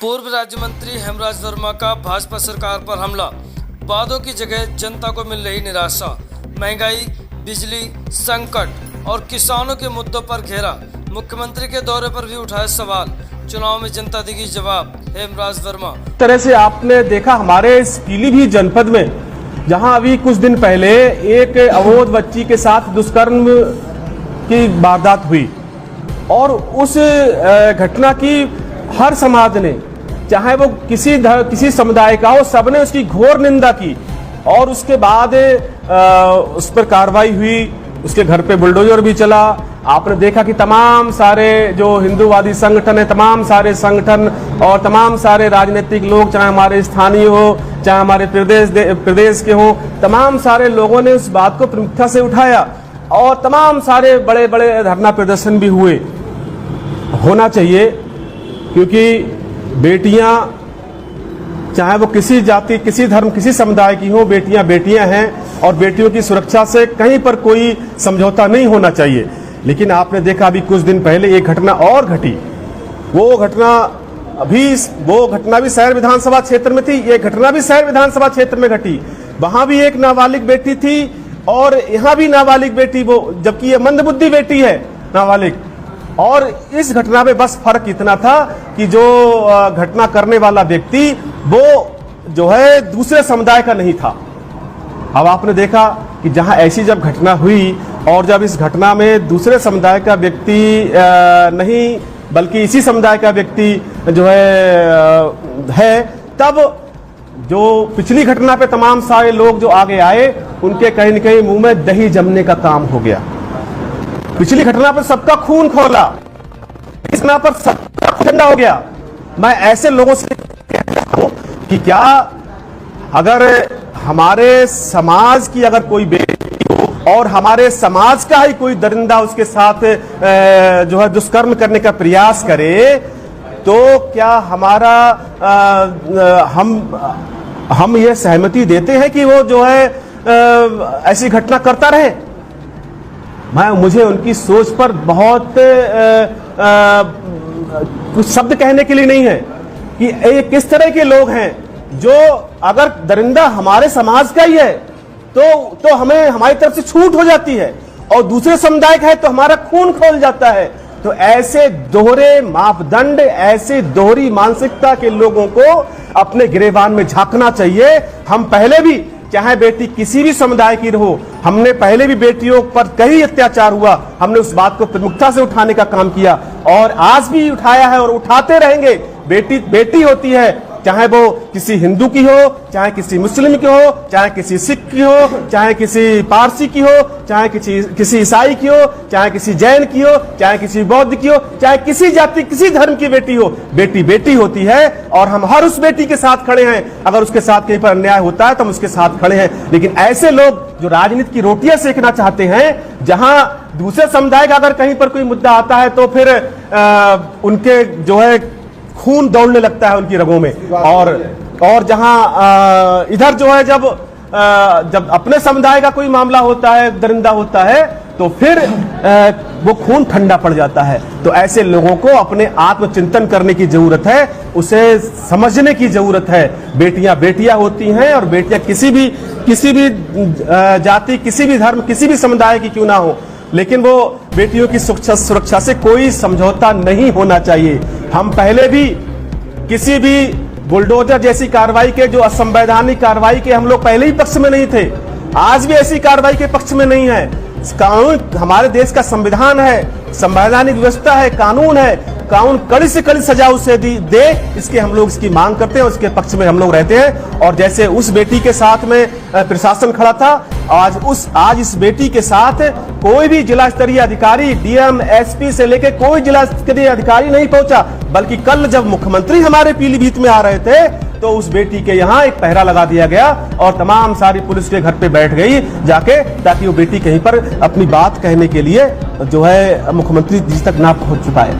पूर्व राज्य मंत्री हेमराज वर्मा का भाजपा सरकार पर हमला, वादों की जगह जनता को मिल रही निराशा, महंगाई, बिजली संकट और किसानों के मुद्दों पर घेरा। मुख्यमंत्री के दौरे पर भी उठाए सवाल, चुनाव में जनता देगी जवाब, हेमराज वर्मा। तरह से आपने देखा हमारे इस पीलीभीत जनपद में, जहां अभी कुछ दिन पहले एक अबोध बच्ची के साथ दुष्कर्म की वारदात हुई और उस घटना की हर समाज ने, चाहे वो किसी समुदाय का हो, सबने उसकी घोर निंदा की और उसके बाद उस पर कार्रवाई हुई। उसके घर पे बुलडोजर भी चला। आपने देखा कि तमाम सारे जो हिंदूवादी संगठन है, तमाम सारे संगठन और तमाम सारे राजनीतिक लोग, चाहे हमारे स्थानीय हो, चाहे हमारे प्रदेश के हो, तमाम सारे लोगों ने उस बात को प्रमुखता से उठाया और तमाम सारे बड़े बड़े धरना प्रदर्शन भी हुए। होना चाहिए, क्योंकि बेटियां, चाहे वो किसी जाति, किसी धर्म, किसी समुदाय की हो, बेटियां बेटियां हैं और बेटियों की सुरक्षा से कहीं पर कोई समझौता नहीं होना चाहिए। लेकिन आपने देखा अभी कुछ दिन पहले एक घटना और घटी। वो घटना भी शहर विधानसभा क्षेत्र में थी। ये घटना भी शहर विधानसभा क्षेत्र में घटी। वहां भी एक नाबालिग बेटी थी और यहाँ भी नाबालिग बेटी, वो जबकि ये मंदबुद्धि बेटी है नाबालिग। और इस घटना में बस फर्क इतना था कि जो घटना करने वाला व्यक्ति वो जो है दूसरे समुदाय का नहीं था। अब आपने देखा कि जहां ऐसी जब घटना हुई और जब इस घटना में दूसरे समुदाय का व्यक्ति नहीं बल्कि इसी समुदाय का व्यक्ति जो है, तब जो पिछली घटना पे तमाम सारे लोग जो आगे आए, उनके कहीं न कहीं मुंह में दही जमने का काम हो गया। पिछली घटना पर सबका खून खौला, इस घटना पर सबका ठंडा हो गया। मैं ऐसे लोगों से कहता हूं कि क्या अगर हमारे समाज की अगर कोई बेटी हो और हमारे समाज का ही कोई दरिंदा उसके साथ जो है दुष्कर्म करने का प्रयास करे, तो क्या हमारा हम ये सहमति देते हैं कि वो जो है ऐसी घटना करता रहे? मुझे उनकी सोच पर बहुत कुछ शब्द कहने के लिए नहीं है कि ये किस तरह के लोग हैं जो, अगर दरिंदा हमारे समाज का ही है तो हमें हमारी तरफ से छूट हो जाती है और दूसरे समुदाय का है तो हमारा खून खोल जाता है। तो ऐसे दोहरे मापदंड, ऐसे दोहरी मानसिकता के लोगों को अपने गिरेबान में झांकना चाहिए। हम पहले भी, चाहे बेटी किसी भी समुदाय की रहो, हमने पहले भी बेटियों पर कई अत्याचार हुआ, हमने उस बात को प्रमुखता से उठाने का काम किया और आज भी उठाया है और उठाते रहेंगे। बेटी बेटी होती है, चाहे वो किसी हिंदू की हो, चाहे किसी मुस्लिम की हो, चाहे किसी सिख की हो, चाहे किसी पारसी की हो, चाहे किसी ईसाई की हो, चाहे किसी जैन की हो, चाहे किसी बौद्ध की हो, चाहे किसी जाति, किसी धर्म की बेटी हो। बेटी बेटी होती है और हम हर उस बेटी के साथ खड़े हैं। अगर उसके साथ कहीं पर अन्याय होता है तो हम उसके साथ खड़े हैं। लेकिन ऐसे लोग जो राजनीति की रोटियां सेकना चाहते हैं, जहां दूसरे समुदाय का अगर कहीं पर कोई मुद्दा आता है तो फिर उनके जो है खून दौड़ने लगता है उनकी रगों में। और जहां इधर जो है जब अपने समुदाय का कोई मामला होता है, दरिंदा होता है, तो फिर वो खून ठंडा पड़ जाता है। तो ऐसे लोगों को अपने आत्मचिंतन करने की जरूरत है, उसे समझने की जरूरत है। बेटियां बेटियां होती हैं और बेटियां किसी भी जाति, किसी भी धर्म, किसी भी समुदाय की क्यों ना हो, लेकिन वो बेटियों की सुरक्षा से कोई समझौता नहीं होना चाहिए। हम पहले भी किसी भी बुलडोजर जैसी कार्रवाई के, जो असंवैधानिक कार्रवाई के, हम लोग पहले ही पक्ष में नहीं थे, आज भी ऐसी कार्रवाई के पक्ष में नहीं है। कानून, हमारे देश का संविधान है, संवैधानिक व्यवस्था है, कानून है, कानून कड़ी से कड़ी सजा उसे दे, इसके हम लोग इसकी मांग करते हैं, उसके पक्ष में हम लोग रहते हैं। और जैसे उस बेटी के साथ में प्रशासन खड़ा था, आज इस बेटी के साथ कोई भी जिला स्तरीय अधिकारी, डीएम, एसपी से लेकर कोई जिला स्तरीय अधिकारी नहीं पहुंचा। बल्कि कल जब मुख्यमंत्री हमारे पीलीभीत में आ रहे थे तो उस बेटी के यहाँ एक पहरा लगा दिया गया और तमाम सारी पुलिस के घर पे बैठ गई जाके, ताकि वो बेटी कहीं पर अपनी बात कहने के लिए जो है मुख्यमंत्री जी तक ना पहुंच पाए।